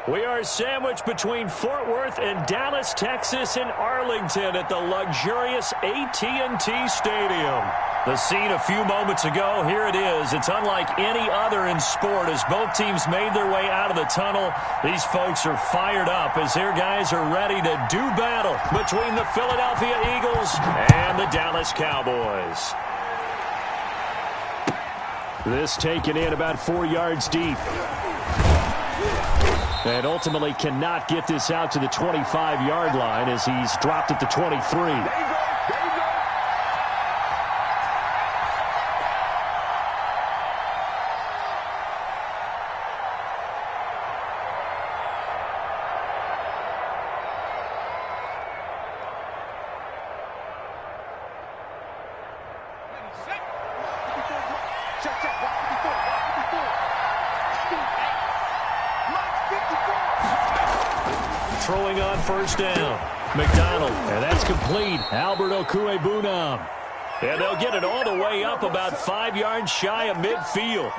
We are sandwiched between Fort Worth and Dallas, Texas, and Arlington at the luxurious AT&T Stadium. The scene a few moments ago, here it is. It's unlike any other in sport as both teams made their way out of the tunnel. These folks are fired up as their guys are ready to do battle between the Philadelphia Eagles and the Dallas Cowboys. This taken in about 4 yards deep. And ultimately cannot get this out to the 25-yard line as he's dropped at the 23. Throwing on first down. McDonald, and that's complete. Albert Okwuegbunam. And they'll get it all the way up about 5 yards shy of midfield.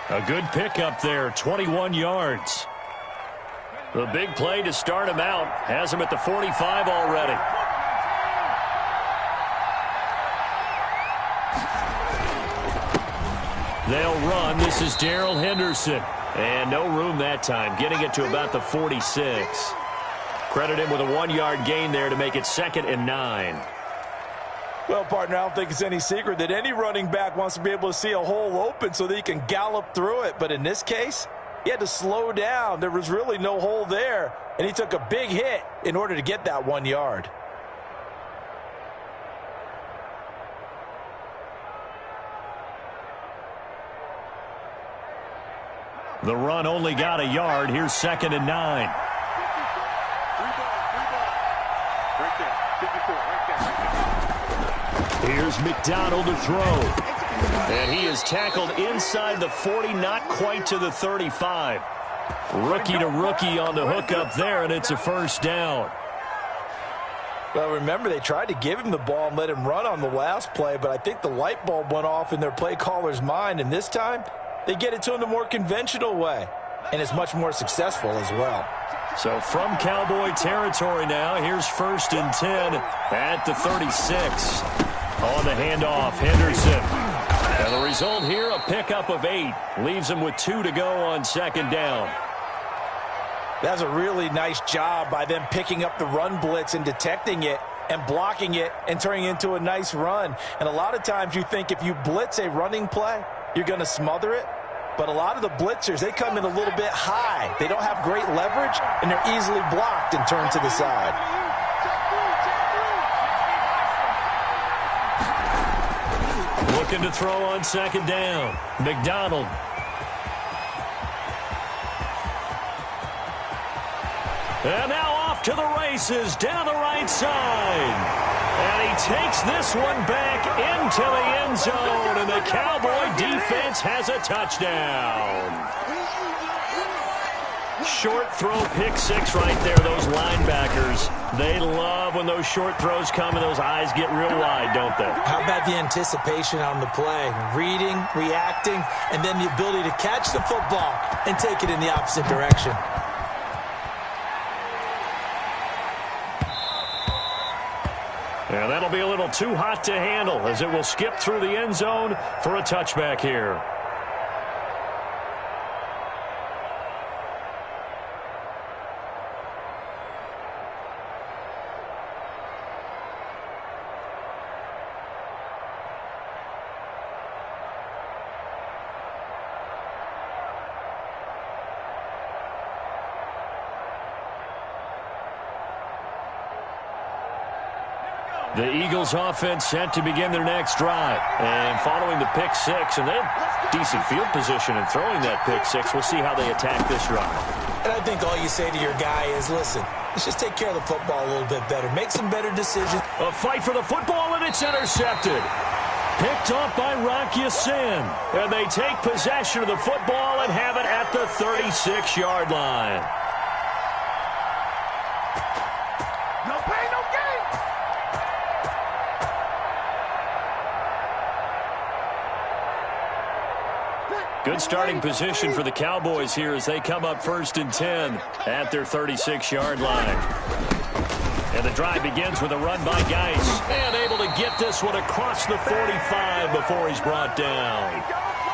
A good pickup there, 21 yards. The big play to start him out has him at the 45 already. They'll run. This is Darrell Henderson. And no room that time, getting it to about the 46. Credit him with a 1-yard gain there to make it 2nd and 9. Well, partner, I don't think it's any secret that any running back wants to be able to see a hole open so that he can gallop through it. But in this case, he had to slow down. There was really no hole there, and he took a big hit in order to get that 1 yard. The run only got a yard. Here's 2nd and 9. Here's McDonald to throw. And he is tackled inside the 40, not quite to the 35. Rookie to rookie on the hook up there, and it's a first down. Well, remember, they tried to give him the ball and let him run on the last play, but I think the light bulb went off in their play caller's mind, and this time they get it to him the more conventional way, and it's much more successful as well. So from Cowboy territory now, here's 1st and 10 at the 36. On the handoff, Henderson. And the result here, a pickup of 8. Leaves him with 2 to go on 2nd down. That's a really nice job by them picking up the run blitz and detecting it and blocking it and turning it into a nice run. And a lot of times you think if you blitz a running play, you're going to smother it. But a lot of the blitzers, they come in a little bit high. They don't have great leverage, and they're easily blocked and turned to the side. Looking to throw on 2nd down. McDonald. And now off to the races down the right side. And he takes this one back into the end zone, and the Cowboy defense has a touchdown. Short throw, pick 6 right there. Those linebackers, they love when those short throws come and those eyes get real wide, don't they? How about the anticipation on the play? Reading, reacting, and then the ability to catch the football and take it in the opposite direction. Yeah, that'll be a little too hot to handle as it will skip through the end zone for a touchback here. The Eagles offense set to begin their next drive. And following the pick 6, and they have decent field position in throwing that pick 6. We'll see how they attack this drive. And I think all you say to your guy is, listen, let's just take care of the football a little bit better. Make some better decisions. A fight for the football, and it's intercepted. Picked off by Rock Ya-Sin. And they take possession of the football and have it at the 36-yard line. No pain, no gain. Good starting position for the Cowboys here as they come up 1st and 10 at their 36-yard line. And the drive begins with a run by Geis. And able to get this one across the 45 before he's brought down.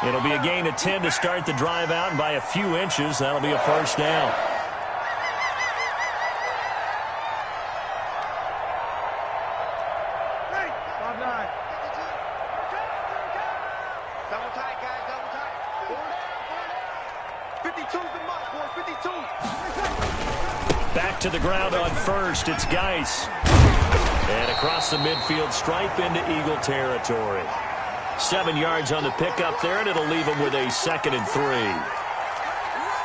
It'll be a gain of 10 to start the drive out, and by a few inches, that'll be a first down. Back to the ground on first. It's Geis. And across the midfield stripe into Eagle territory. 7 yards on the pickup there, and it'll leave him with a 2nd and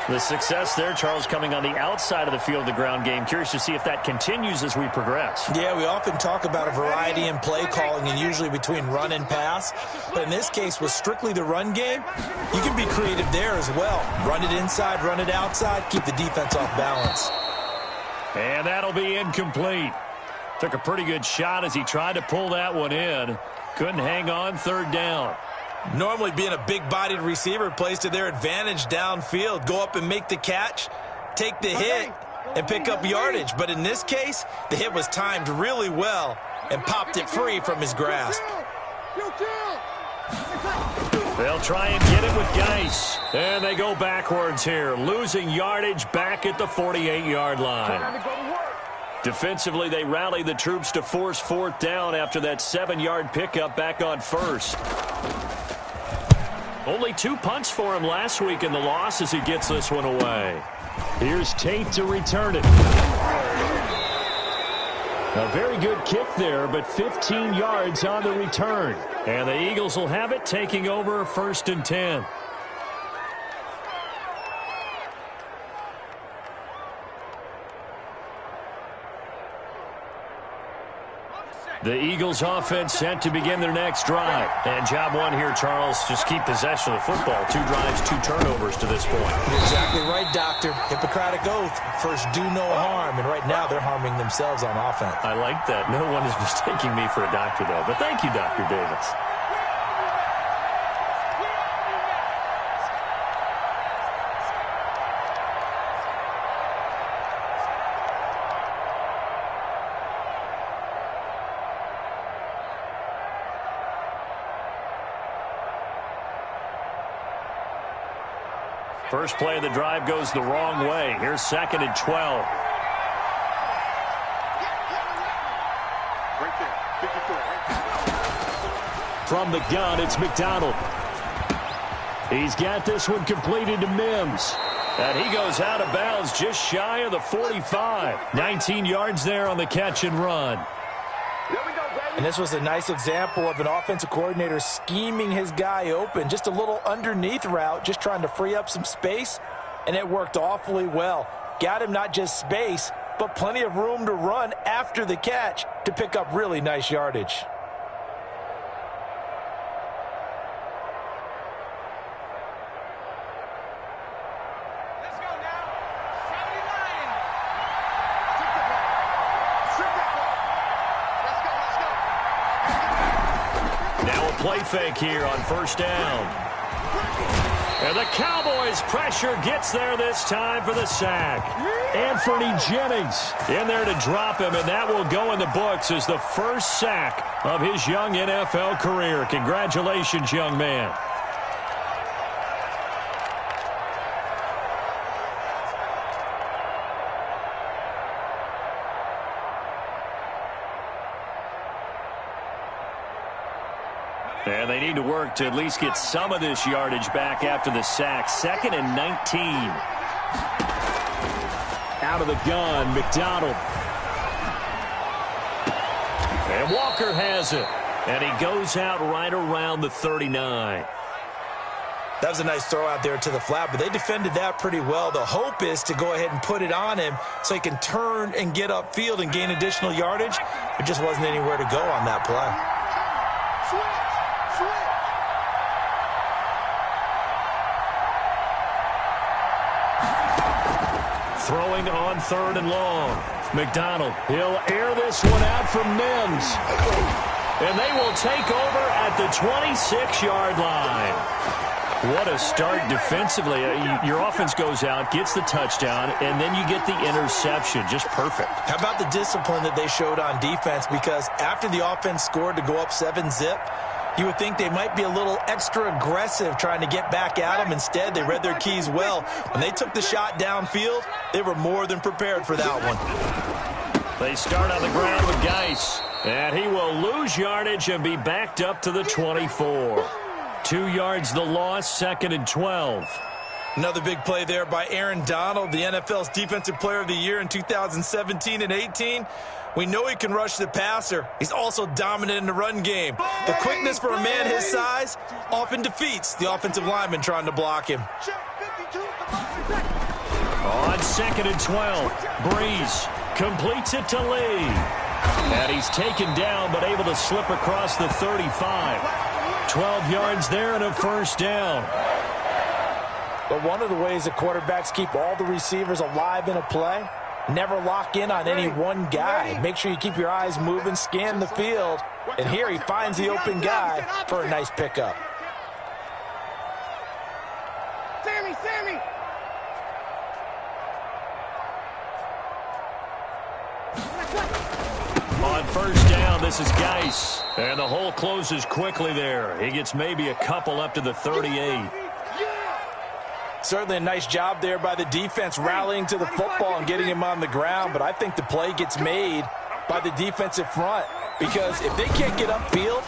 3. The success there, Charles, coming on the outside of the field, the ground game. Curious to see if that continues as we progress. Yeah, we often talk about a variety in play calling and usually between run and pass. But in this case, with strictly the run game, you can be creative there as well. Run it inside, run it outside, keep the defense off balance. And that'll be incomplete. Took a pretty good shot as he tried to pull that one in. Couldn't hang on, 3rd down. Normally being a big-bodied receiver plays to their advantage downfield. Go up and make the catch, take the hit, and pick up yardage. But in this case, the hit was timed really well and popped it free from his grasp. They'll try and get it with Geis. And they go backwards here, losing yardage back at the 48-yard line. Defensively, they rally the troops to force 4th down after that 7-yard pickup back on first. Only 2 punts for him last week in the loss as he gets this one away. Here's Tate to return it. A very good kick there, but 15 yards on the return. And the Eagles will have it, taking over 1st and 10. The Eagles offense set to begin their next drive. And job one here, Charles, just keep possession of the football. 2 drives, 2 turnovers to this point. You're exactly right, Doctor. Hippocratic oath. First, do no harm. And right now, they're harming themselves on offense. I like that. No one is mistaking me for a doctor, though. But thank you, Dr. Davis. First play of the drive goes the wrong way. Here's 2nd and 12. From the gun, it's McDonald. He's got this one completed to Mims. And he goes out of bounds just shy of the 45. 19 yards there on the catch and run. And this was a nice example of an offensive coordinator scheming his guy open. Just a little underneath route, just trying to free up some space, and it worked awfully well. Got him not just space, but plenty of room to run after the catch to pick up really nice yardage. Play fake here on 1st down. And the Cowboys' pressure gets there this time for the sack. Anthony Jennings in there to drop him, and that will go in the books as the first sack of his young NFL career. Congratulations, young man. And they need to work to at least get some of this yardage back after the sack. 2nd and 19. Out of the gun, McDonald. And Walker has it. And he goes out right around the 39. That was a nice throw out there to the flat, but they defended that pretty well. The hope is to go ahead and put it on him so he can turn and get upfield and gain additional yardage. There just wasn't anywhere to go on that play. Throwing on 3rd and long. McDonald, he'll air this one out from Mims. And they will take over at the 26-yard line. What a start defensively. Your offense goes out, gets the touchdown, and then you get the interception. Just perfect. How about the discipline that they showed on defense? Because after the offense scored to go up 7-zip, you would think they might be a little extra aggressive trying to get back at them. Instead, they read their keys well. When they took the shot downfield, they were more than prepared for that one. They start on the ground with Geis, and he will lose yardage and be backed up to the 24. 2 yards the loss, 2nd and 12. Another big play there by Aaron Donald, the NFL's Defensive Player of the Year in 2017 and 18. We know he can rush the passer. He's also dominant in the run game. The quickness for a man his size often defeats the offensive lineman trying to block him. On 2nd and 12, Breeze completes it to Lee. And he's taken down but able to slip across the 35. 12 yards there and a first down. But one of the ways that quarterbacks keep all the receivers alive in a play, never lock in on any one guy. Make sure you keep your eyes moving, scan the field. And here he finds the open guy for a nice pickup. Sammy! On first down, this is Geis. And the hole closes quickly there. He gets maybe a couple up to the 38. Certainly a nice job there by the defense rallying to the football and getting him on the ground. But I think the play gets made by the defensive front. Because if they can't get upfield,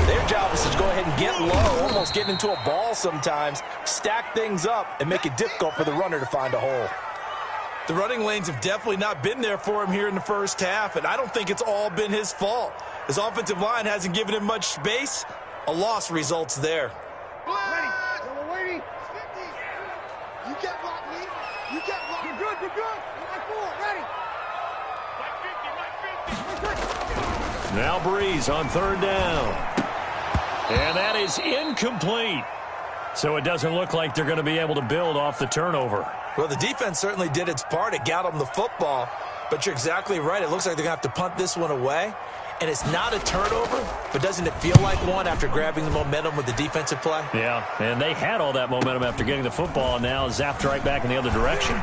their job is to go ahead and get low, almost get into a ball sometimes, stack things up, and make it difficult for the runner to find a hole. The running lanes have definitely not been there for him here in the first half, and I don't think it's all been his fault. His offensive line hasn't given him much space. A loss results there. Ready. You get blocked, Lee. You get blocked. You're good. Like 4. Ready. Now Breeze on 3rd down. And that is incomplete. So it doesn't look like they're going to be able to build off the turnover. Well, the defense certainly did its part. It got them the football. But you're exactly right. It looks like they're going to have to punt this one away. And it's not a turnover, but doesn't it feel like one after grabbing the momentum with the defensive play? Yeah, and they had all that momentum after getting the football, and now zapped right back in the other direction.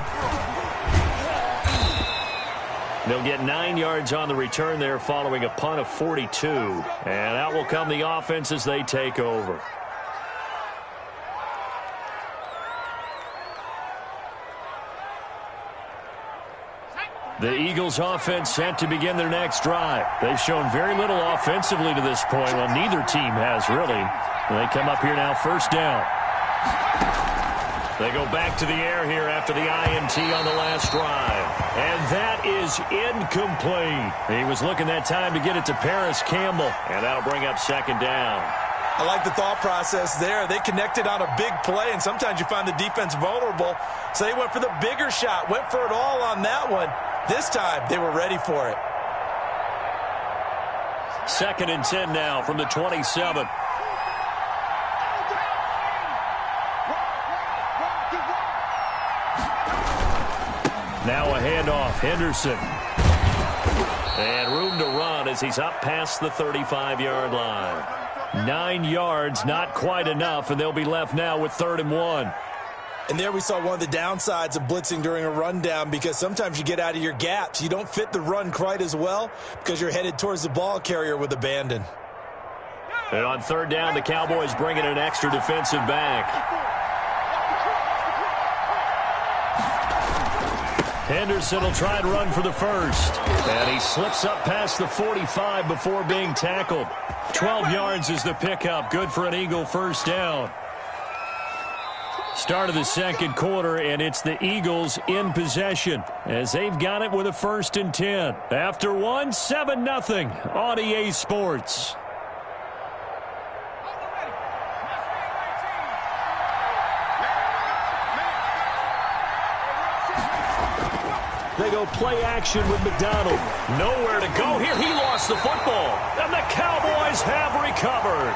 They'll get 9 yards on the return there following a punt of 42. And out will come the offense as they take over. The Eagles offense set to begin their next drive. They've shown very little offensively to this point. Well, neither team has really. They come up here now, first down. They go back to the air here after the INT on the last drive. And that is incomplete. He was looking that time to get it to Paris Campbell. And that'll bring up 2nd down. I like the thought process there. They connected on a big play, and sometimes you find the defense vulnerable. So they went for the bigger shot, went for it all on that one. This time, they were ready for it. 2nd and 10 now from the 27. Now a handoff, Henderson. And room to run as he's up past the 35-yard line. 9 yards, not quite enough, and they'll be left now with 3rd and 1. And there we saw one of the downsides of blitzing during a rundown, because sometimes you get out of your gaps. You don't fit the run quite as well because you're headed towards the ball carrier with abandon. And on 3rd down, the Cowboys bring in an extra defensive back. Henderson will try and run for the first. And he slips up past the 45 before being tackled. 12 yards is the pickup. Good for an Eagle first down. Start of the 2nd quarter, and it's the Eagles in possession as they've got it with a 1st and 10. After one, 7-0 on EA Sports. They go play action with McDonald. Nowhere to go here. He lost the football, and the Cowboys have recovered.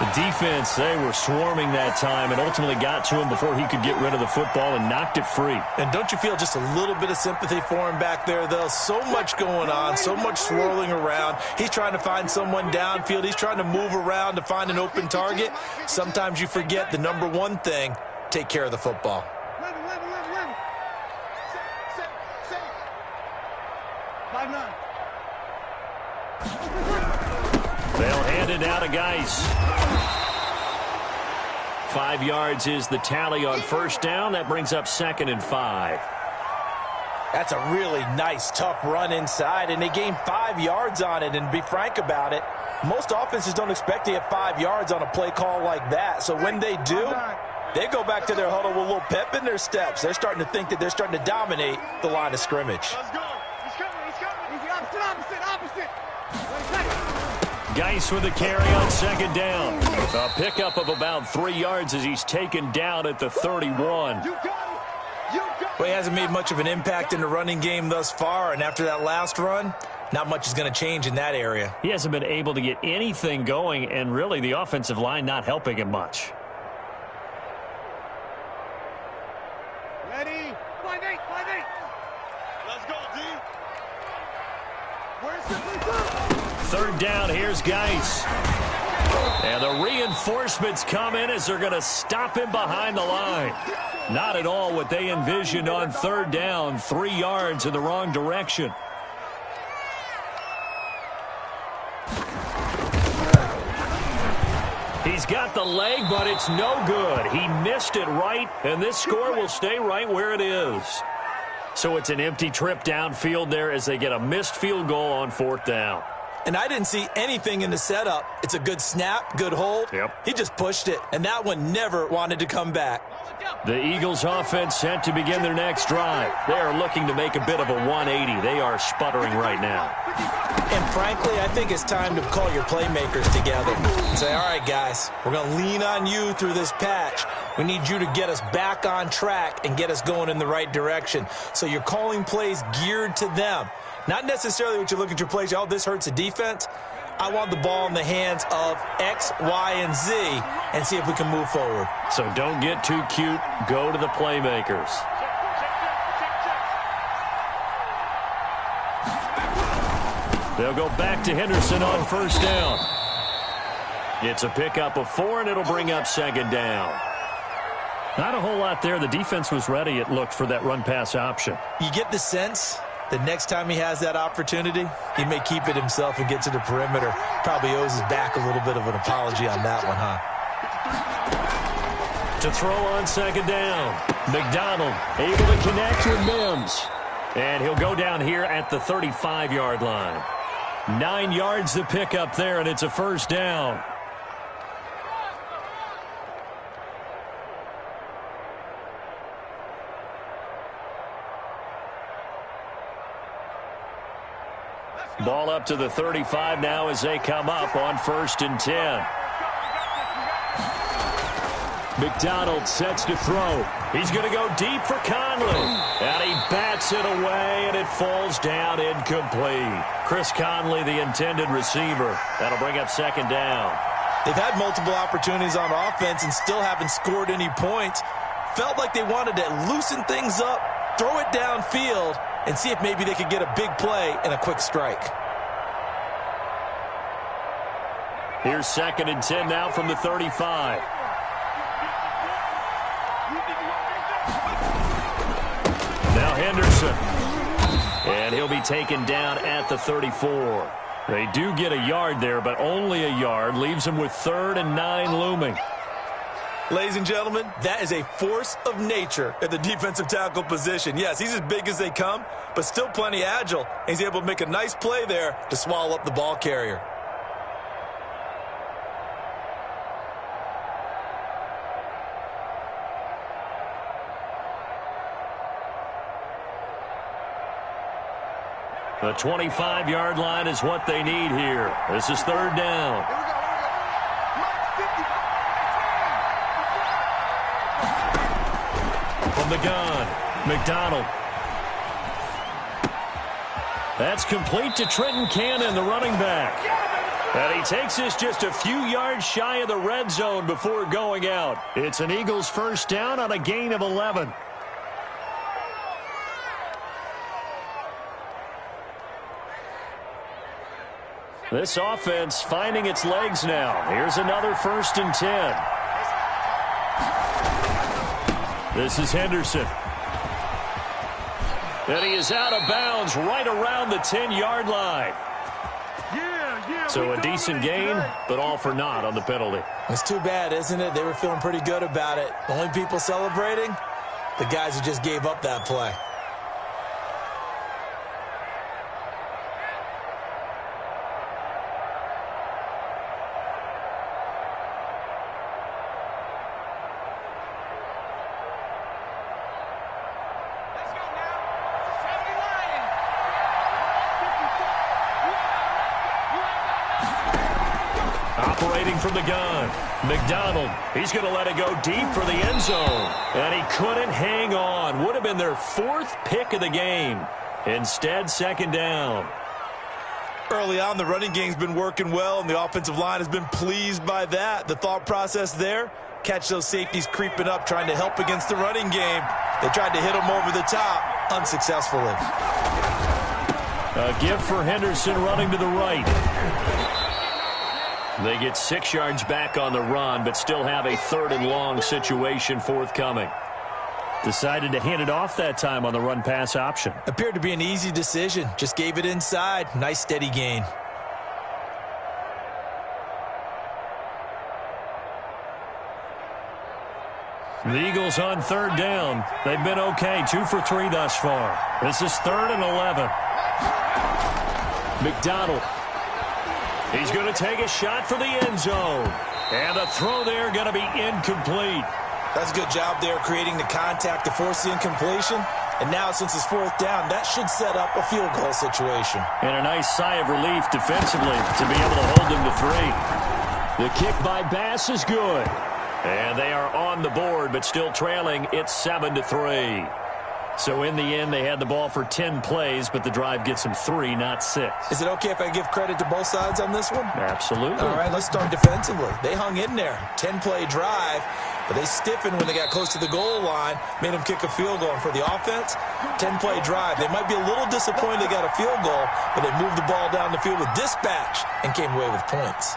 The defense, they were swarming that time and ultimately got to him before he could get rid of the football and knocked it free. And don't you feel just a little bit of sympathy for him back there, though? So much going on, so much swirling around. He's trying to find someone downfield. He's trying to move around to find an open target. Sometimes you forget the number one thing, take care of the football. 5-9. They'll hand it out to Geis. 5 yards is the tally on first down. That brings up 2nd and 5. That's a really nice, tough run inside, and they gained 5 yards on it. And to be frank about it, most offenses don't expect to get 5 yards on a play call like that. So when they do, they go back to their huddle with a little pep in their steps. They're starting to think that they're starting to dominate the line of scrimmage. Let's go. He's coming. He's coming. He's opposite. Geis with a carry on 2nd down. A pickup of about 3 yards as he's taken down at the 31. You got it. Well, he hasn't made much of an impact in the running game thus far, and after that last run, not much is going to change in that area. He hasn't been able to get anything going, and really the offensive line not helping him much. Ready? 5-8. Let's go, D. Where's the 3rd down, here's Geis. And the reinforcements come in as they're going to stop him behind the line. Not at all what they envisioned on 3rd down. 3 yards in the wrong direction. He's got the leg, but it's no good. He missed it right, and this score will stay right where it is. So it's an empty trip downfield there as they get a missed field goal on 4th down. And I didn't see anything in the setup. It's a good snap, good hold. Yep. He just pushed it, and that one never wanted to come back. The Eagles offense set to begin their next drive. They are looking to make a bit of a 180. They are sputtering right now. And frankly, I think it's time to call your playmakers together and say, all right, guys, we're going to lean on you through this patch. We need you to get us back on track and get us going in the right direction. So you're calling plays geared to them. Not necessarily what you look at your plays, oh, this hurts the defense. I want the ball in the hands of X, Y, and Z and see if we can move forward. So don't get too cute. Go to the playmakers. They'll go back to Henderson on 1st down. It's a pickup of 4, and it'll bring up 2nd down. Not a whole lot there. The defense was ready, it looked, for that run-pass option. You get the sense the next time he has that opportunity, he may keep it himself and get to the perimeter. Probably owes his back a little bit of an apology on that one, huh? To throw on 2nd down. McDonald able to connect with Mims. And he'll go down here at the 35-yard line. 9 yards to pick up there, and it's a 1st down. Ball up to the 35 now as they come up on 1st and 10. McDonald sets to throw. He's going to go deep for Conley. And he bats it away, and it falls down incomplete. Chris Conley, the intended receiver. That'll bring up 2nd down. They've had multiple opportunities on offense and still haven't scored any points. Felt like they wanted to loosen things up, throw it downfield, and see if maybe they could get a big play and a quick strike. Here's 2nd and 10 now from the 35. Now Henderson. And he'll be taken down at the 34. They do get a yard there, but only a yard. Leaves them with 3rd and 9 looming. Ladies and gentlemen, that is a force of nature at the defensive tackle position. Yes, he's as big as they come, but still plenty agile. He's able to make a nice play there to swallow up the ball carrier. The 25-yard line is what they need here. This is 3rd down. From the gun, McDonald. That's complete to Trenton Cannon, the running back. And he takes us just a few yards shy of the red zone before going out. It's an Eagles first down on a gain of 11. This offense finding its legs now. Here's another 1st and 10. This is Henderson. And he is out of bounds right around the 10-yard line. So a decent gain, but all for naught on the penalty. It's too bad, isn't it? They were feeling pretty good about it. The only people celebrating, the guys who just gave up that play. Operating from the gun, McDonald. He's going to let it go deep for the end zone. And he couldn't hang on. Would have been their 4th pick of the game. Instead, 2nd down. Early on, the running game's been working well, and the offensive line has been pleased by that. The thought process there, catch those safeties creeping up, trying to help against the running game. They tried to hit them over the top, unsuccessfully. A gift for Henderson running to the right. They get 6 yards back on the run, but still have a 3rd and long situation forthcoming. Decided to hand it off that time on the run-pass option. Appeared to be an easy decision. Just gave it inside. Nice, steady gain. The Eagles on 3rd down. They've been okay. 2 for 3 thus far. This is 3rd and 11. McDonald. He's going to take a shot for the end zone. And the throw there going to be incomplete. That's a good job there creating the contact to force the incompletion. And now since it's 4th down, that should set up a field goal situation. And a nice sigh of relief defensively to be able to hold them to 3. The kick by Bass is good. And they are on the board, but still trailing. It's 7-3. So in the end, they had the ball for 10 plays, but the drive gets them 3, not 6. Is it okay if I give credit to both sides on this one? Absolutely. All right, let's start defensively. They hung in there. 10-play drive, but they stiffened when they got close to the goal line, made them kick a field goal. And for the offense, 10-play drive. They might be a little disappointed they got a field goal, but they moved the ball down the field with dispatch and came away with points.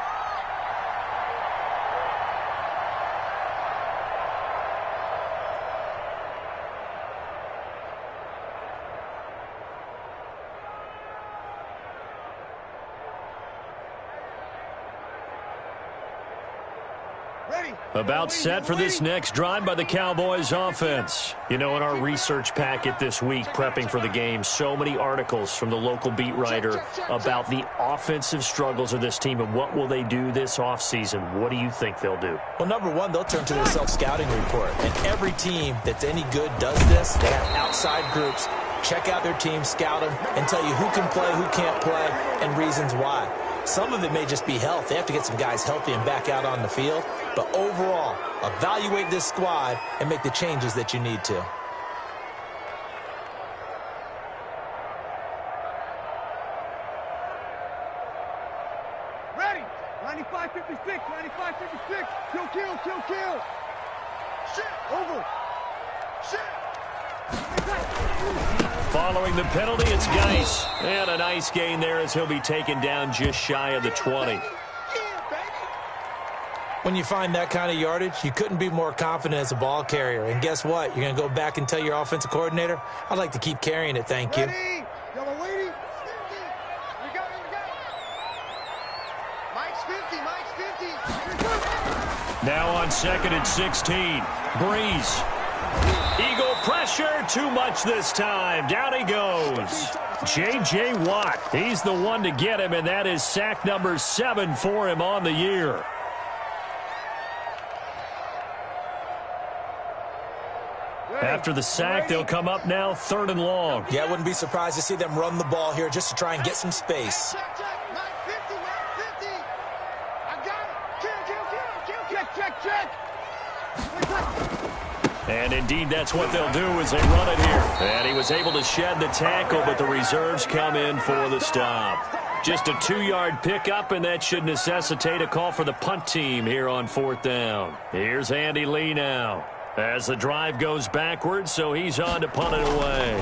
About set for this next drive by the Cowboys offense. You know, in our research packet this week, prepping for the game, so many articles from the local beat writer about the offensive struggles of this team and what will they do this offseason. What do you think they'll do? Well, number one, they'll turn to their self-scouting report. And every team that's any good does this. They have outside groups. Check out their team, scout them, and tell you who can play, who can't play, and reasons why. Some of it may just be health. They have to get some guys healthy and back out on the field. But overall, evaluate this squad and make the changes that you need to. Ready. 95-56, 95-56. Kill, kill, kill, kill. Shit. Over. Shit. Following the penalty, it's Geis. And a nice gain there as he'll be taken down just shy of the 20. When you find that kind of yardage, you couldn't be more confident as a ball carrier. And guess what? You're going to go back and tell your offensive coordinator, I'd like to keep carrying it, thank you. Ready. Yellow lady. We go. Mike's 50. Now on 2nd and 16. Breeze. Eagle pressure, too much this time. Down he goes. J.J. Watt, he's the one to get him, and that is sack number 7 for him on the year. After the sack, they'll come up now 3rd and long. Yeah, I wouldn't be surprised to see them run the ball here just to try and get some space. And indeed, that's what they'll do as they run it here. And he was able to shed the tackle, but the reserves come in for the stop. Just a 2-yard pickup, and that should necessitate a call for the punt team here on 4th down. Here's Andy Lee now as the drive goes backwards, so he's on to punt it away.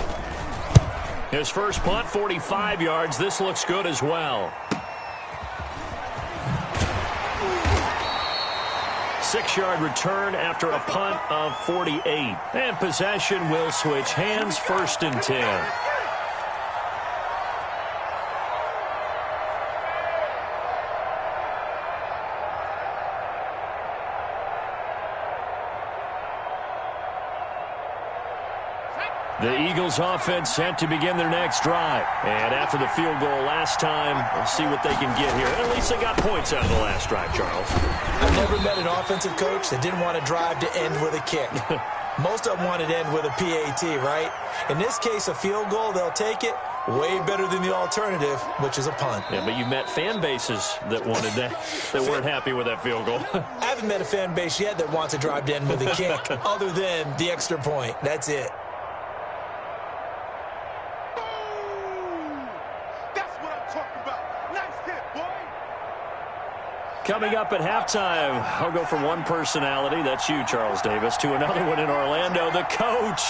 His first punt, 45 yards. This looks good as well. 6-yard return after a punt of 48. And possession will switch hands, 1st and 10. The Eagles offense set to begin their next drive. And after the field goal last time, we'll see what they can get here. At least they got points out of the last drive, Charles. I've never met an offensive coach that didn't want to drive to end with a kick. Most of them want to end with a PAT, right? In this case, a field goal, they'll take it. Way better than the alternative, which is a punt. Yeah, but you met fan bases that wanted that, that weren't happy with that field goal. I haven't met a fan base yet that wants to drive to end with a kick, other than the extra point. That's it. Coming up at halftime, I'll go from one personality, that's you, Charles Davis, to another one in Orlando, the coach.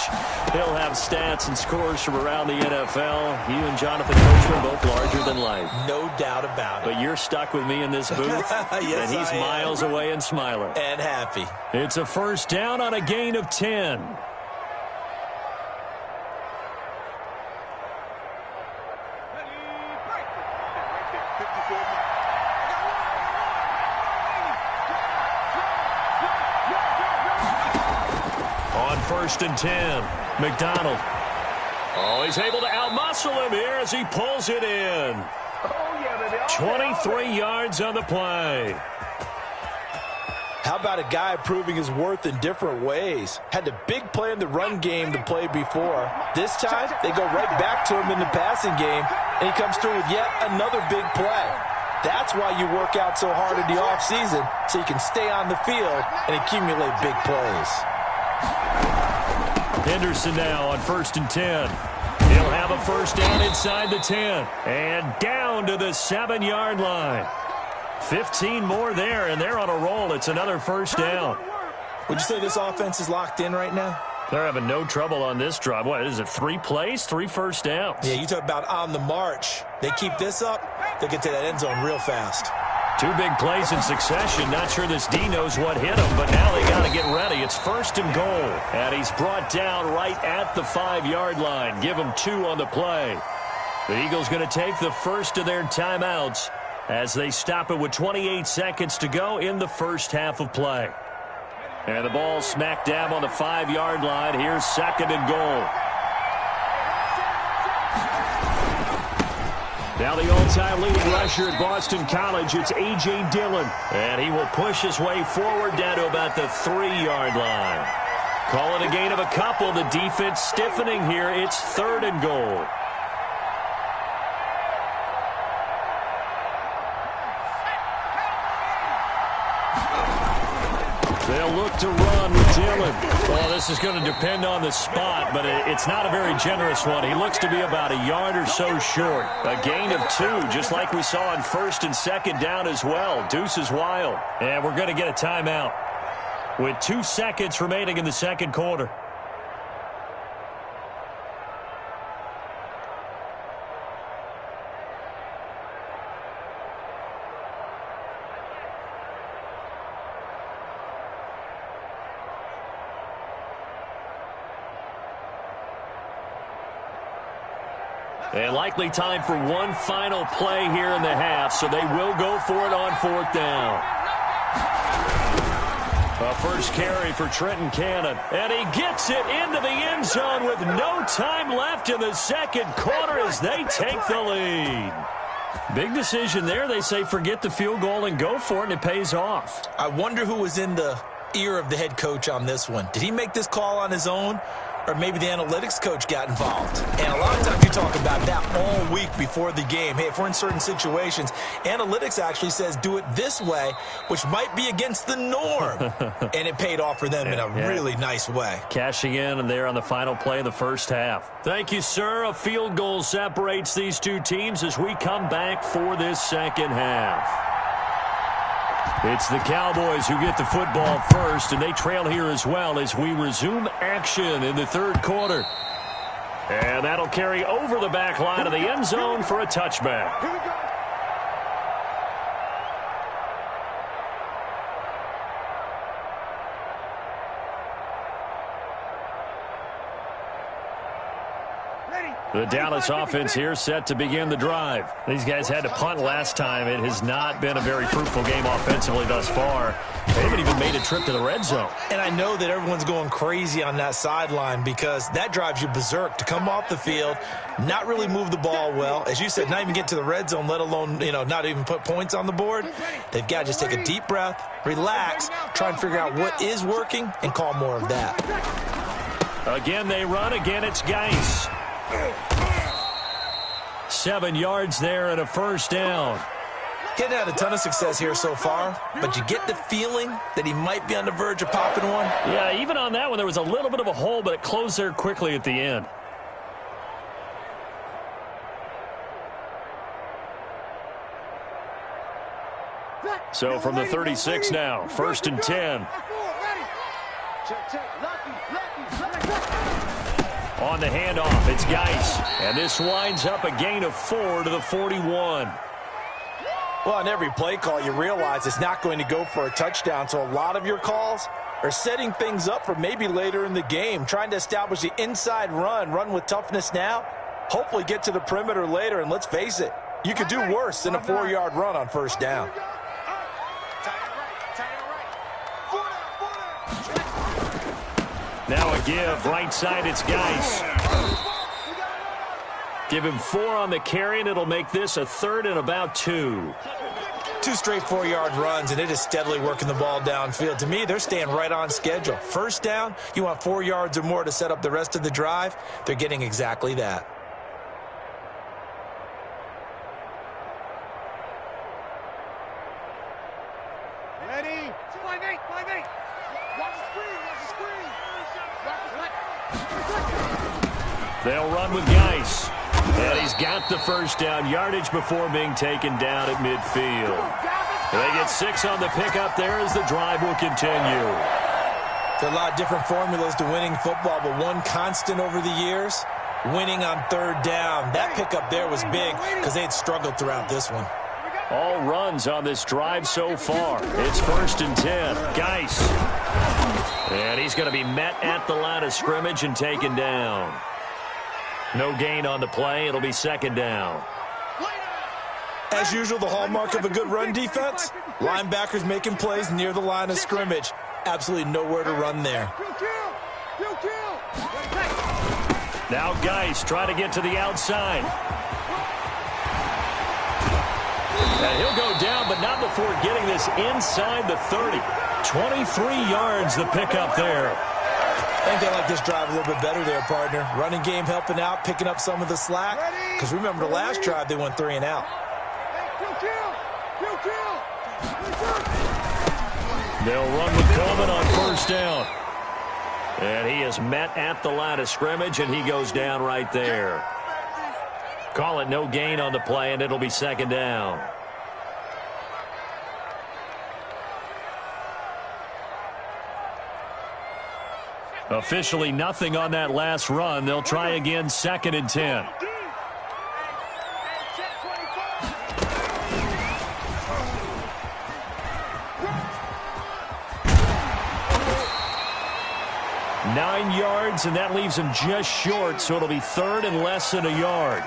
He'll have stats and scores from around the NFL. You and Jonathan Coachman both larger than life. No doubt about it. But you're stuck with me in this booth, yes, and he's miles away and smiling. And happy. It's a 1st down on a gain of 10. On 1st and 10, McDonald. Oh, he's able to outmuscle him here as he pulls it in. 23 yards on the play. How about a guy proving his worth in different ways? Had the big play in the run game to play before. This time, they go right back to him in the passing game, and he comes through with yet another big play. That's why you work out so hard in the offseason, so you can stay on the field and accumulate big plays. Henderson now on 1st and 10. He'll have a 1st down inside the 10. And down to the 7-yard line. 15 more there, and they're on a roll. It's another 1st down. Would you say this offense is locked in right now? They're having no trouble on this drive. What is it, 3 plays, 3 first downs? Yeah, you talk about on the march. They keep this up, they get to that end zone real fast. 2 big plays in succession. Not sure this D knows what hit him, but now they got to get ready. It's 1st and goal, and he's brought down right at the 5-yard line. Give him 2 on the play. The Eagles going to take the first of their timeouts as they stop it with 28 seconds to go in the first half of play. And the ball smack dab on the 5-yard line. Here's 2nd and goal. Now the all-time leading rusher at Boston College, it's A.J. Dillon. And he will push his way forward down to about the 3-yard line. Call it a gain of a couple. The defense stiffening here. It's 3rd and goal. They'll look to run with Dillon. Well, this is going to depend on the spot, but it's not a very generous one. He looks to be about a yard or so short. A gain of 2, just like we saw on 1st and 2nd down as well. Deuce is wild. And we're going to get a timeout with 2 seconds remaining in the 2nd quarter. And likely time for one final play here in the half, so they will go for it on 4th down. A first carry for Trenton Cannon, and he gets it into the end zone with no time left in the 2nd quarter as they take the lead. Big decision there. They say forget the field goal and go for it, and it pays off. I wonder who was in the ear of the head coach on this one. Did he make this call on his own, or maybe the analytics coach got involved. And a lot of times you talk about that all week before the game. Hey, if we're in certain situations, analytics actually says do it this way, which might be against the norm. And it paid off for them in a really nice way. Cashing in there on the final play of the first half. Thank you, sir. A field goal separates these two teams as we come back for this second half. It's the Cowboys who get the football first, and they trail here as well as we resume action in the third quarter. And that'll carry over the back line of the end zone for a touchback. Here we go. The Dallas offense here set to begin the drive. These guys had to punt last time. It has not been a very fruitful game offensively thus far. They haven't even made a trip to the red zone. And I know that everyone's going crazy on that sideline because that drives you berserk to come off the field, not really move the ball well. As you said, not even get to the red zone, let alone, not even put points on the board. They've got to just take a deep breath, relax, try and figure out what is working, and call more of that. Again, they run. Again, it's Geis. 7 yards there and a first down. Getting had a ton of success here so far, but you get the feeling that he might be on the verge of popping one. Yeah, even on that one, there was a little bit of a hole, but it closed there quickly at the end. So from the 36 now, 1st and 10. On the handoff, it's Geis. And this winds up a gain of 4 to the 41. Well, on every play call, you realize it's not going to go for a touchdown. So a lot of your calls are setting things up for maybe later in the game, trying to establish the inside run with toughness now, hopefully get to the perimeter later. And let's face it, you could do worse than a 4-yard run on first down. Now a give, right side, it's Geis. Give him 4 on the carry, and it'll make this a 3rd and about 2. 2 straight 4-yard runs, and it is steadily working the ball downfield. To me, they're staying right on schedule. First down, you want 4 yards or more to set up the rest of the drive. They're getting exactly that. Ready? 5-8. Watch the screen. They'll run with Geis. And he's got the first down yardage before being taken down at midfield. They get 6 on the pickup there as the drive will continue. There's a lot of different formulas to winning football, but one constant over the years, winning on 3rd down. That pickup there was big because they had struggled throughout this one. All runs on this drive so far. It's 1st and 10. Geis. And he's going to be met at the line of scrimmage and taken down. No gain on the play. It'll be 2nd down. As usual, the hallmark of a good run defense, linebackers making plays near the line of scrimmage. Absolutely nowhere to run there. Now Geis trying to get to the outside. And he'll go down, but not before getting this inside the 30. 23 yards the pickup there. I think they like this drive a little bit better there, partner. Running game helping out, picking up some of the slack. Because remember the last drive, they went 3 and out. They'll run with Coleman on first down. And he is met at the line of scrimmage, and he goes down right there. Call it no gain on the play, and it'll be 2nd down. Officially nothing on that last run. They'll try again, 2nd and 10. Nine yards, and that leaves him just short, so it'll be 3rd and less than a yard.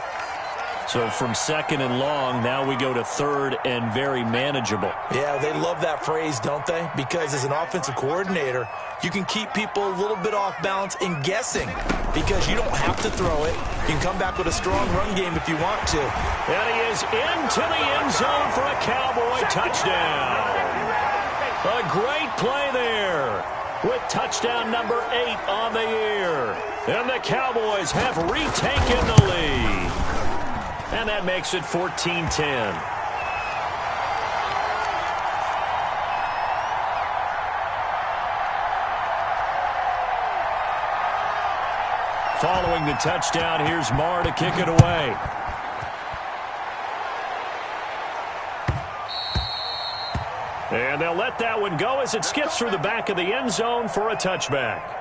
So from 2nd and long, now we go to 3rd and very manageable. Yeah, they love that phrase, don't they? Because as an offensive coordinator, you can keep people a little bit off balance and guessing because you don't have to throw it. You can come back with a strong run game if you want to. And he is into the end zone for a Cowboy touchdown. A great play there. with touchdown number 8 on the year. And the Cowboys have retaken the lead. And that makes it 14-10. Following the touchdown, here's Marr to kick it away. And they'll let that one go as it skips through the back of the end zone for a touchback.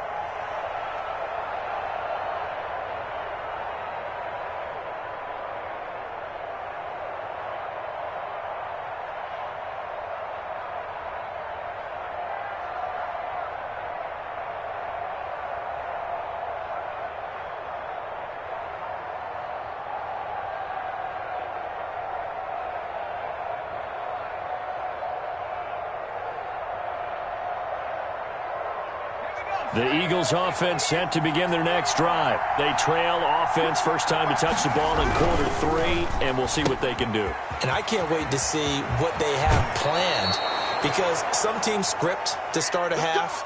The Eagles offense set to begin their next drive. They trail offense first time to touch the ball in quarter 3, and we'll see what they can do. And I can't wait to see what they have planned, because some teams script to start a half.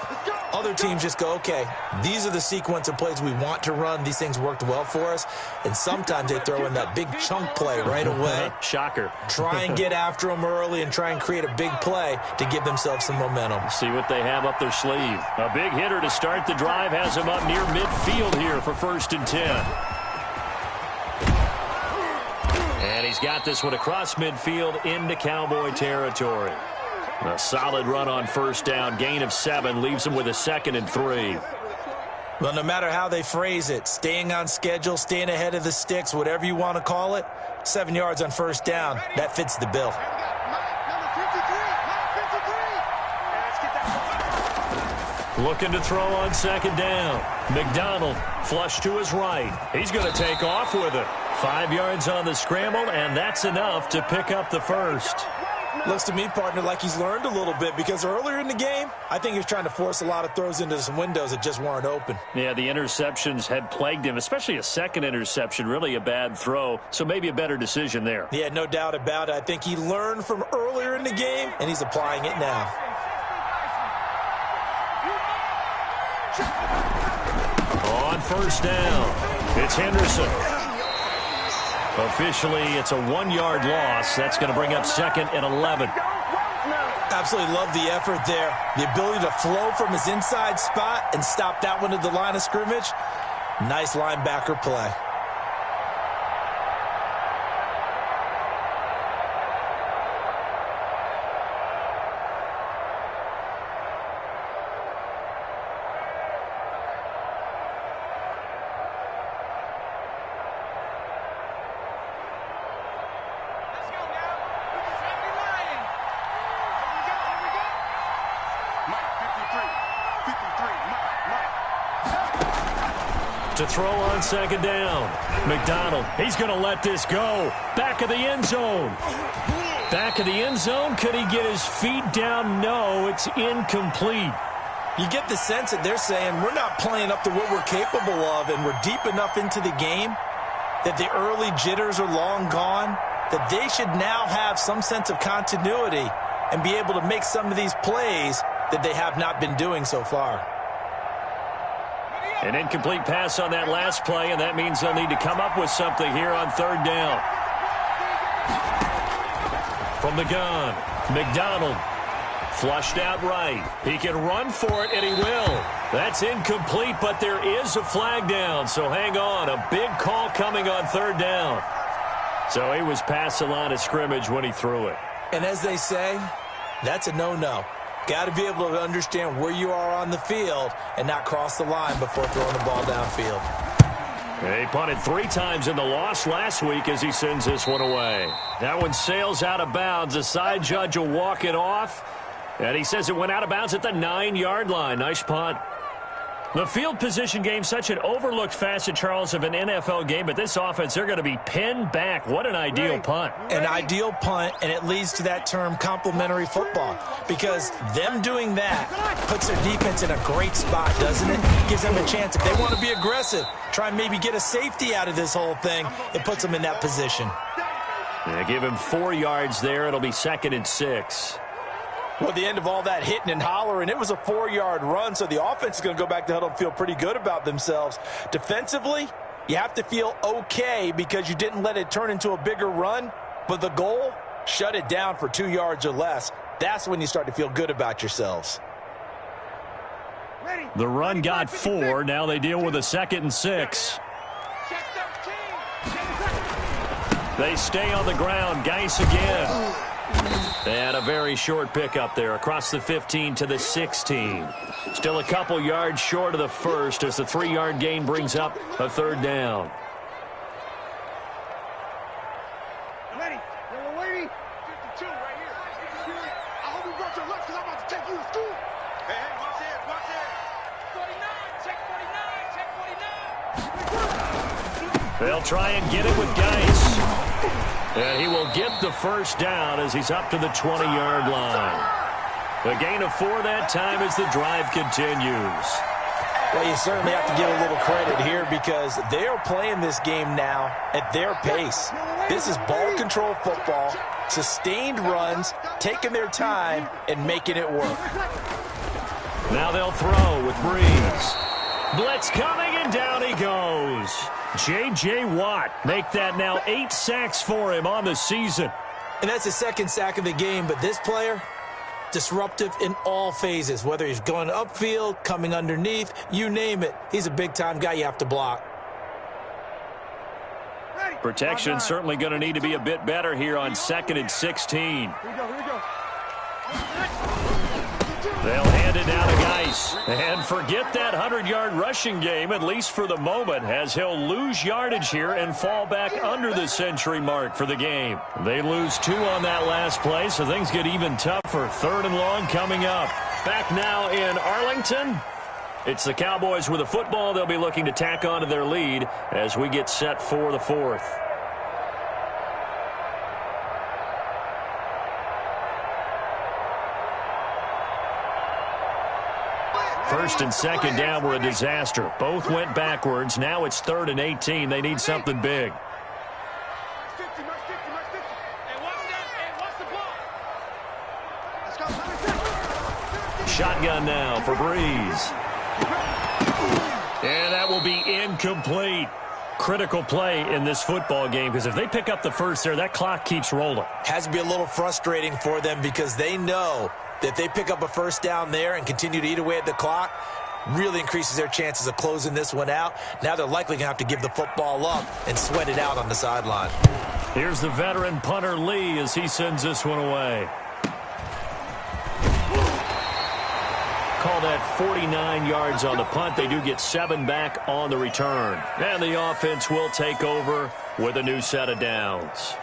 Other teams just go, okay, these are the sequence of plays we want to run. These things worked well for us. And sometimes they throw in that big chunk play right away. Shocker. Try and get after them early and try and create a big play to give themselves some momentum. See what they have up their sleeve. A big hitter to start the drive has them up near midfield here for 1st and 10. And he's got this one across midfield into Cowboy territory. A solid run on 1st down. Gain of 7 leaves them with a 2nd and 3. Well, no matter how they phrase it, staying on schedule, staying ahead of the sticks, whatever you want to call it, 7 yards on 1st down, that fits the bill. Looking to throw on 2nd down. McDonald flush to his right. He's going to take off with it. 5 yards on the scramble, and that's enough to pick up the 1st. Looks to me, partner, like he's learned a little bit, because earlier in the game, I think he was trying to force a lot of throws into some windows that just weren't open. Yeah, the interceptions had plagued him, especially a 2nd interception, really a bad throw, so maybe a better decision there. Yeah, no doubt about it. I think he learned from earlier in the game, and he's applying it now. On 1st down, it's Henderson. Officially, it's a 1-yard loss. That's going to bring up 2nd and 11. Absolutely love the effort there. The ability to flow from his inside spot and stop that one at the line of scrimmage. Nice linebacker play. To throw on 2nd down. McDonald, he's going to let this go. Back of the end zone. Back of the end zone. Could he get his feet down? No, it's incomplete. You get the sense that they're saying we're not playing up to what we're capable of, and we're deep enough into the game that the early jitters are long gone, that they should now have some sense of continuity and be able to make some of these plays that they have not been doing so far. An incomplete pass on that last play, and that means they'll need to come up with something here on 3rd down. From the gun, McDonald flushed out right. He can run for it, and he will. That's incomplete, but there is a flag down, so hang on. A big call coming on 3rd down. So he was past the line of scrimmage when he threw it. And as they say, that's a no-no. Got to be able to understand where you are on the field and not cross the line before throwing the ball downfield. He punted 3 times in the loss last week as he sends this one away. That one sails out of bounds. The side judge will walk it off. And he says it went out of bounds at the 9-yard line. Nice punt. The field position game, such an overlooked facet, Charles, of an NFL game. But this offense, they're going to be pinned back. What an ideal punt. An ideal punt, and it leads to that term complementary football. Because them doing that puts their defense in a great spot, doesn't it? Gives them a chance. If they want to be aggressive, try and maybe get a safety out of this whole thing, it puts them in that position. They give him 4 yards there. It'll be 2nd and 6. Well, at the end of all that hitting and hollering, it was a 4-yard run, so the offense is going to go back to huddle and feel pretty good about themselves. Defensively, you have to feel okay because you didn't let it turn into a bigger run, but the goal, shut it down for 2 yards or less. That's when you start to feel good about yourselves. The run got 4. Now they deal with a 2nd and 6. They stay on the ground. Geis again. And a very short pickup there across the 15 to the 16. Still a couple yards short of the first as the 3-yard gain brings up a 3rd down. Ready? We're waiting. 52 right here. I hope you brought your lunch because I'm about to take you to school. Hey, watch it, watch it. 49, check 49, check 49. They'll try and get it with Geis. And he will get the 1st down as he's up to the 20-yard line. A gain of 4 that time as the drive continues. Well, you certainly have to give a little credit here because they are playing this game now at their pace. This is ball control football, sustained runs, taking their time, and making it work. Now they'll throw with Breeze. Blitz coming, and down he goes. J.J. Watt make that now 8 sacks for him on the season. And that's his 2nd sack of the game, but this player, disruptive in all phases, whether he's going upfield, coming underneath, you name it. He's a big-time guy you have to block. Protection certainly going to need to be a bit better here on 2nd and 16. Here we go. They'll hand it down to Geis. And forget that 100-yard rushing game, at least for the moment, as he'll lose yardage here and fall back under the century mark for the game. They lose 2 on that last play, so things get even tougher. 3rd and long coming up. Back now in Arlington. It's the Cowboys with a football. They'll be looking to tack on to their lead as we get set for the 4th. First and 2nd down were a disaster. Both went backwards. Now it's 3rd and 18. They need something big. Shotgun now for Breeze. And that will be incomplete. Critical play in this football game because if they pick up the 1st there, that clock keeps rolling. Has to be a little frustrating for them because they know that if they pick up a 1st down there and continue to eat away at the clock, really increases their chances of closing this one out. Now they're likely going to have to give the football up and sweat it out on the sideline. Here's the veteran punter Lee as he sends this one away. Call that 49 yards on the punt. They do get 7 back on the return. And the offense will take over with a new set of downs.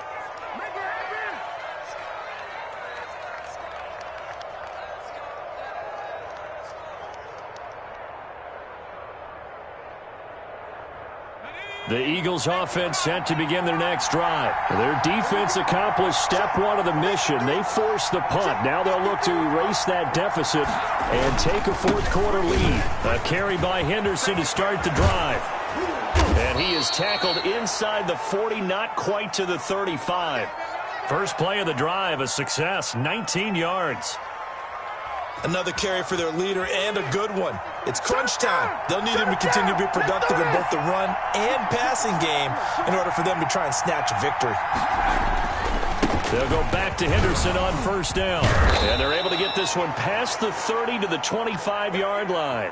The Eagles offense set to begin their next drive. Their defense accomplished step 1 of the mission. They forced the punt. Now they'll look to erase that deficit and take a 4th quarter lead. A carry by Henderson to start the drive. And he is tackled inside the 40, not quite to the 35. First play of the drive, a success, 19 yards. Another carry for their leader and a good one. It's crunch time. They'll need him to continue to be productive in both the run and passing game in order for them to try and snatch a victory. They'll go back to Henderson on 1st down. And they're able to get this one past the 30 to the 25-yard line.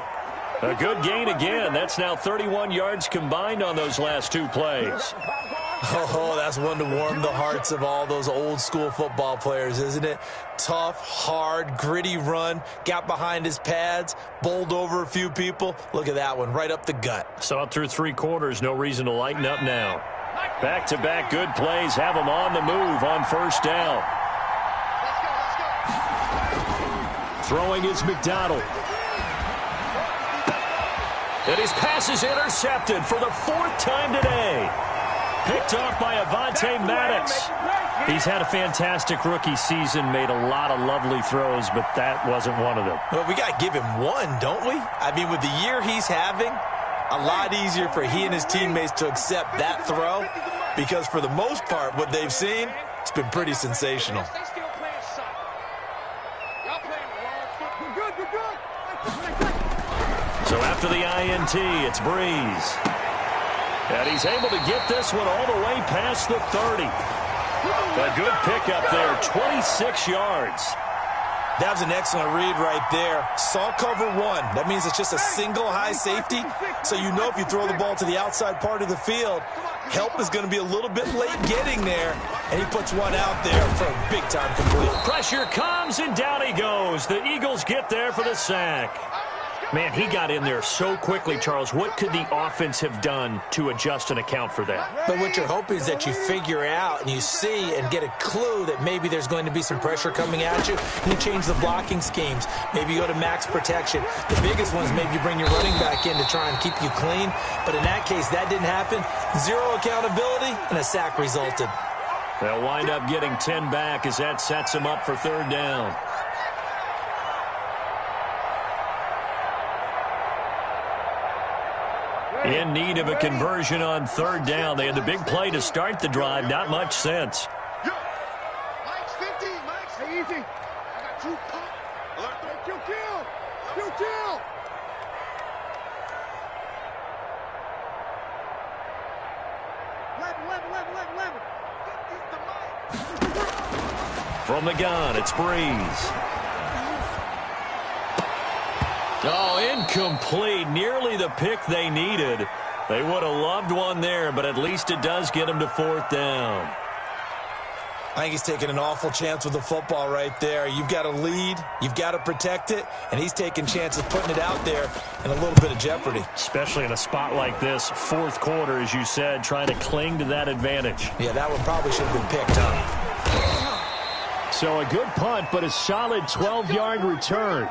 A good gain again. That's now 31 yards combined on those last 2 plays. Oh, that's one to warm the hearts of all those old school football players, isn't it? Tough, hard, gritty run, got behind his pads, bowled over a few people. Look at that one, right up the gut. Saw through 3 quarters, no reason to lighten up now. Back-to-back good plays have them on the move on 1st down. Throwing is McDonald. And his pass is intercepted for the 4th time today. Picked off by Avonte Maddox. He's had a fantastic rookie season, made a lot of lovely throws, but that wasn't one of them. Well, we got to give him one, don't we? I mean, with the year he's having, a lot easier for he and his teammates to accept that throw because for the most part, what they've seen, it's been pretty sensational. So after the INT, it's Breeze. And he's able to get this one all the way past the 30. A good pickup there, 26 yards. That was an excellent read right there. Saw cover one. That means it's just a single high safety. So you know if you throw the ball to the outside part of the field, help is going to be a little bit late getting there. And he puts one out there for a big-time complete. Pressure comes, and down he goes. The Eagles get there for the sack. Man, he got in there so quickly, Charles. What could the offense have done to adjust and account for that? But what you're hoping is that you figure out and you see and get a clue that maybe there's going to be some pressure coming at you, and you change the blocking schemes. Maybe you go to max protection. The biggest one is maybe you bring your running back in to try and keep you clean. But in that case, that didn't happen. Zero accountability, and a sack resulted. They'll wind up getting 10 back as that sets them up for third down. In need of a conversion on third down. They had the big play to start the drive. Not much sense. Mike's 50. Mike's easy. I got two pump. Kill. 11. From the gun, it's Breeze. Oh, incomplete. Nearly the pick they needed. They would have loved one there, but at least it does get them to fourth down. I think he's taking an awful chance with the football right there. You've got to lead, you've got to protect it, and he's taking chances putting it out there in a little bit of jeopardy. Especially in a spot like this, fourth quarter, as you said, trying to cling to that advantage. Yeah, that one probably should have been picked up. So a good punt, but a solid 12-yard return.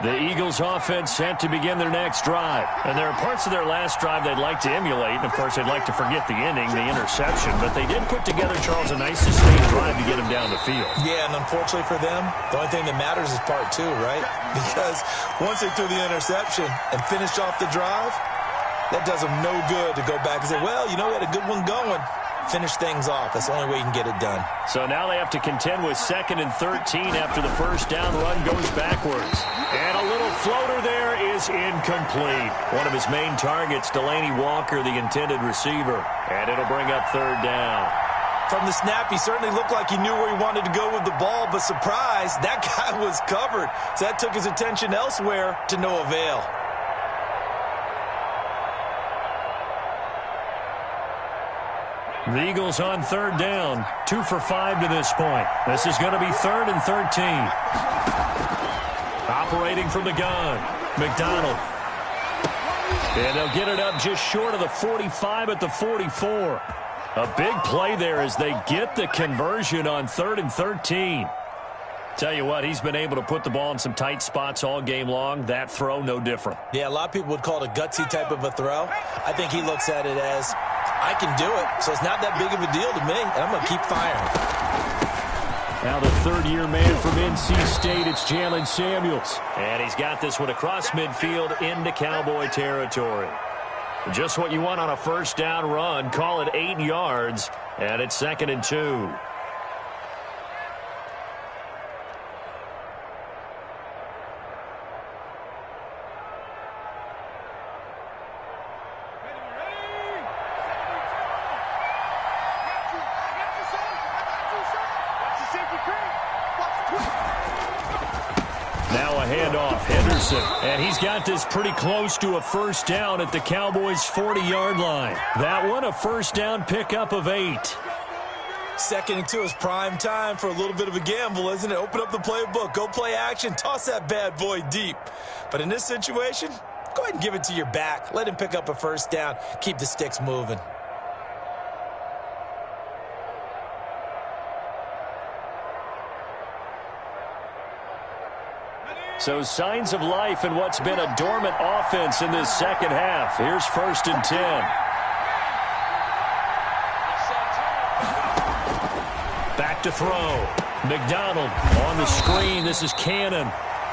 The Eagles offense set to begin their next drive. And there are parts of their last drive they'd like to emulate. And, of course, they'd like to forget the ending, the interception. But they did put together, Charles, a nice sustained drive to get them down the field. Yeah, and unfortunately for them, the only thing that matters is part two, right? Because once they threw the interception and finished off the drive, that does them no good to go back and say, well, you know, we had a good one going. Finish things off. That's the only way you can get it done. So now they have to contend with 2nd and 13 after the first down run goes backwards. And a little floater there is incomplete. One of his main targets, Delaney Walker, the intended receiver. And it'll bring up third down. From the snap, he certainly looked like he knew where he wanted to go with the ball, but surprise, that guy was covered. So that took his attention elsewhere to no avail. The Eagles on third down, 2 for 5 to this point. This is going to be 3rd and 13. Operating from the gun, McDonald. And they'll get it up just short of the 45 at the 44. A big play there as they get the conversion on 3rd and 13. Tell you what, he's been able to put the ball in some tight spots all game long. That throw, no different. Yeah, a lot of people would call it a gutsy type of a throw. I think he looks at it as, I can do it, so it's not that big of a deal to me, and I'm going to keep firing. Now the third-year man from NC State, it's Jalen Samuels. And he's got this one across midfield into Cowboy territory. Just what you want on a first down run. Call it 8 yards, and it's 2nd and 2. Now a handoff, Henderson. And he's got this pretty close to a first down at the Cowboys' 40-yard line. That one, a first down pickup of 8. 2nd and 2 is prime time for a little bit of a gamble, isn't it? Open up the playbook, go play action, toss that bad boy deep. But in this situation, go ahead and give it to your back. Let him pick up a first down, keep the sticks moving. So signs of life in what's been a dormant offense in this second half. Here's 1st and 10. to throw. McDonald on the screen. This is Cannon.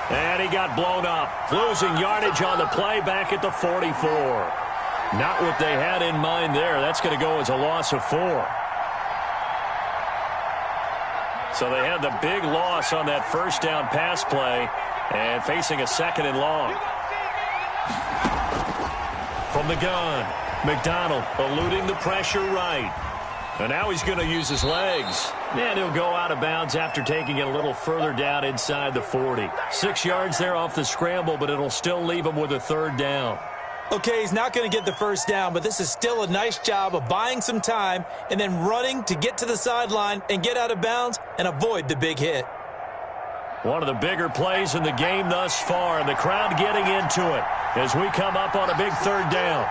And he got blown up. Losing yardage on the play back at the 44. Not what they had in mind there. That's going to go as a loss of 4. So they had the big loss on that first down pass play and facing a 2nd and long. From the gun, McDonald eluding the pressure right. And now he's going to use his legs. And he'll go out of bounds after taking it a little further down inside the 40. 6 yards there off the scramble, but it'll still leave him with a 3rd down. Okay, he's not going to get the first down, but this is still a nice job of buying some time and then running to get to the sideline and get out of bounds and avoid the big hit. One of the bigger plays in the game thus far, and the crowd getting into it as we come up on a big 3rd down.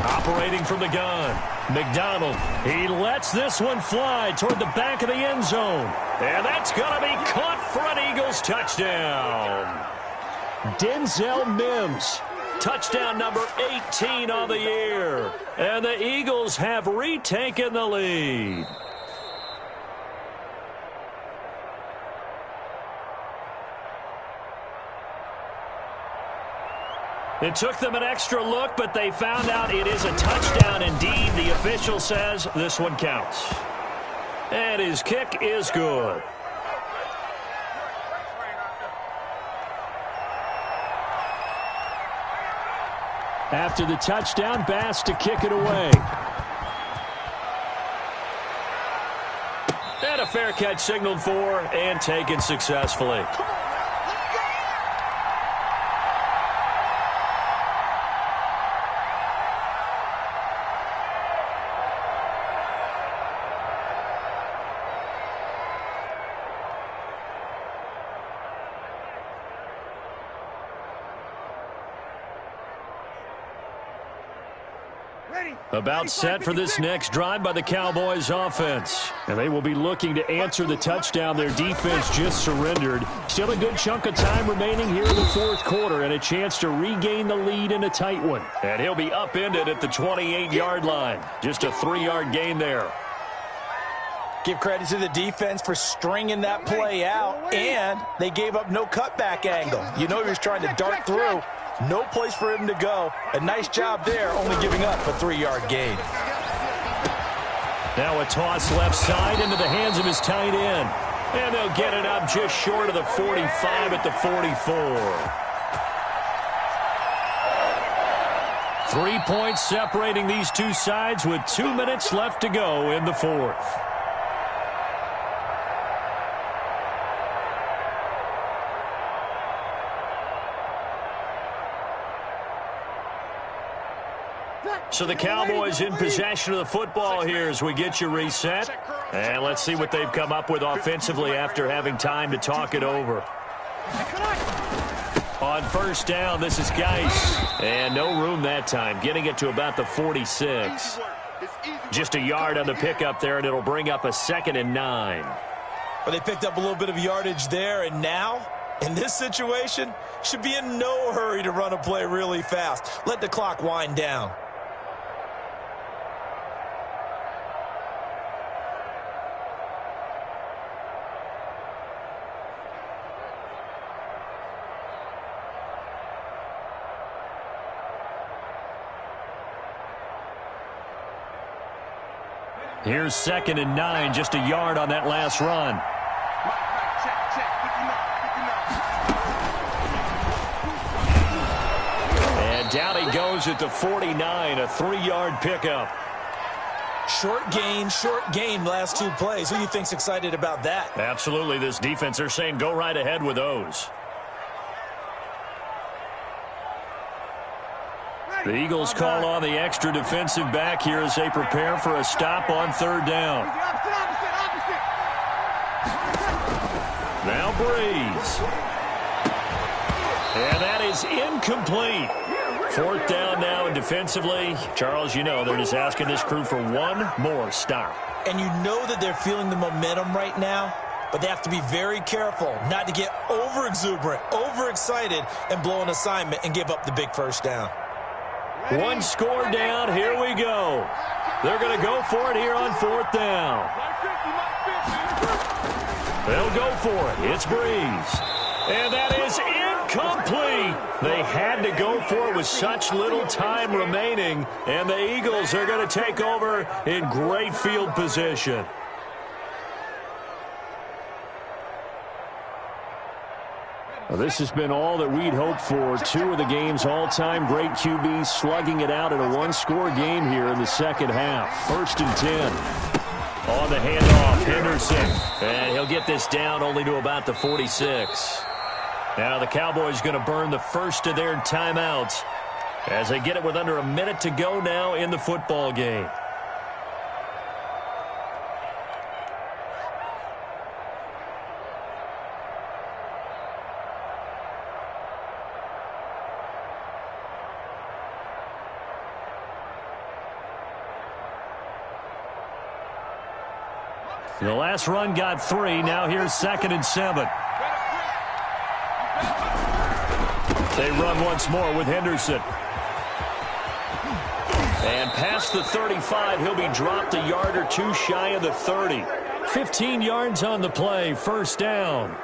Operating from the gun, McDonald. He lets this one fly toward the back of the end zone. And that's going to be caught for an Eagles touchdown. Denzel Mims, touchdown number 18 on the year. And the Eagles have retaken the lead. It took them an extra look, but they found out it is a touchdown indeed. The official says this one counts. And his kick is good. After the touchdown, Bass to kick it away. And a fair catch signaled for and taken successfully. About set for this next drive by the Cowboys offense. And they will be looking to answer the touchdown their defense just surrendered. Still a good chunk of time remaining here in the 4th quarter and a chance to regain the lead in a tight one. And he'll be upended at the 28-yard line. Just a 3-yard gain there. Give credit to the defense for stringing that play out, and they gave up no cutback angle. You know he was trying to dart through. No place for him to go. A nice job there, only giving up a 3-yard gain. Now a toss left side into the hands of his tight end. And they'll get it up just short of the 45 at the 44. 3 points separating these two sides with 2 minutes left to go in the 4th. So the Cowboys in possession of the football here as we get you reset. And let's see what they've come up with offensively after having time to talk it over. On first down, this is Geis. And no room that time, getting it to about the 46. Just a yard on the pickup there, and it'll bring up a 2nd and 9. Well, they picked up a little bit of yardage there, and now, in this situation, should be in no hurry to run a play really fast. Let the clock wind down. Here's 2nd and 9, just a yard on that last run. And down he goes at the 49, a 3-yard pickup. Short gain last 2 plays. Who do you think's excited about that? Absolutely. This defense, they're saying go right ahead with those. The Eagles call on the extra defensive back here as they prepare for a stop on 3rd down. Now Breeze. And that is incomplete. 4th down now, and defensively, Charles, you know, they're just asking this crew for one more stop. And you know that they're feeling the momentum right now, but they have to be very careful not to get over-exuberant, overexcited, and blow an assignment and give up the big first down. One score down. Here we go. They're going to go for it here on 4th down. They'll go for it. It's Breeze. And that is incomplete. They had to go for it with such little time remaining. And the Eagles are going to take over in great field position. Well, this has been all that we'd hoped for. Two of the game's all-time great QBs slugging it out in a one-score game here in the second half. 1st and 10. On the handoff, Henderson. And he'll get this down only to about the 46. Now the Cowboys going to burn the first of their timeouts as they get it with under a minute to go now in the football game. The last run got 3. Now here's 2nd and 7. They run once more with Henderson. And past the 35, he'll be dropped a yard or two shy of the 30. 15 yards on the play, 1st down.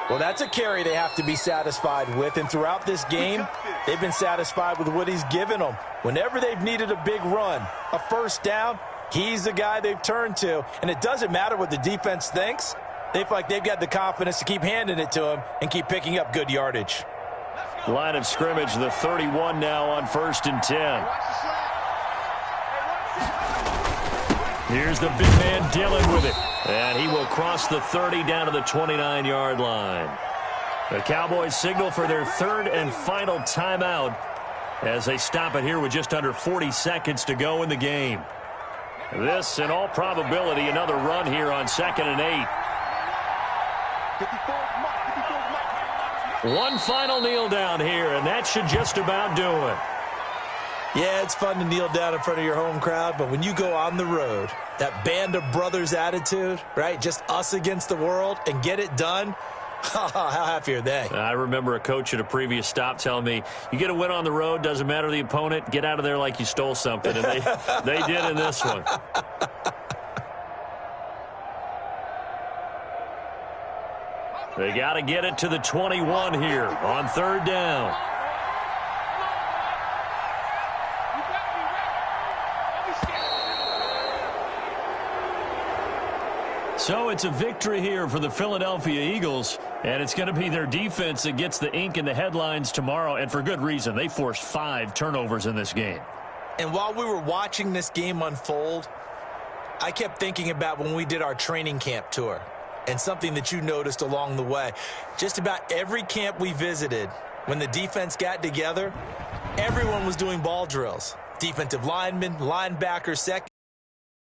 Well, that's a carry they have to be satisfied with. And throughout this game, they've been satisfied with what he's given them. Whenever they've needed a big run, a 1st down, he's the guy they've turned to. And it doesn't matter what the defense thinks. They feel like they've got the confidence to keep handing it to him and keep picking up good yardage. Line of scrimmage, the 31 now on 1st and 10. Here's the big man Dillon with it. And he will cross the 30 down to the 29-yard line. The Cowboys signal for their 3rd and final timeout as they stop it here with just under 40 seconds to go in the game. This, in all probability, another run here on 2nd and 8. One final kneel down here, and that should just about do it. Yeah, it's fun to kneel down in front of your home crowd, but when you go on the road, that band of brothers attitude, right, just us against the world, and get it done, how happy are they? I remember a coach at a previous stop telling me, you get a win on the road, doesn't matter the opponent, get out of there like you stole something, and they did in this one. They got to get it to the 21 here on 3rd down. So it's a victory here for the Philadelphia Eagles, and it's going to be their defense that gets the ink in the headlines tomorrow, and for good reason. They forced 5 turnovers in this game. And while we were watching this game unfold, I kept thinking about when we did our training camp tour. And something that you noticed along the way. Just about every camp we visited, when the defense got together, everyone was doing ball drills. Defensive linemen, linebackers, second.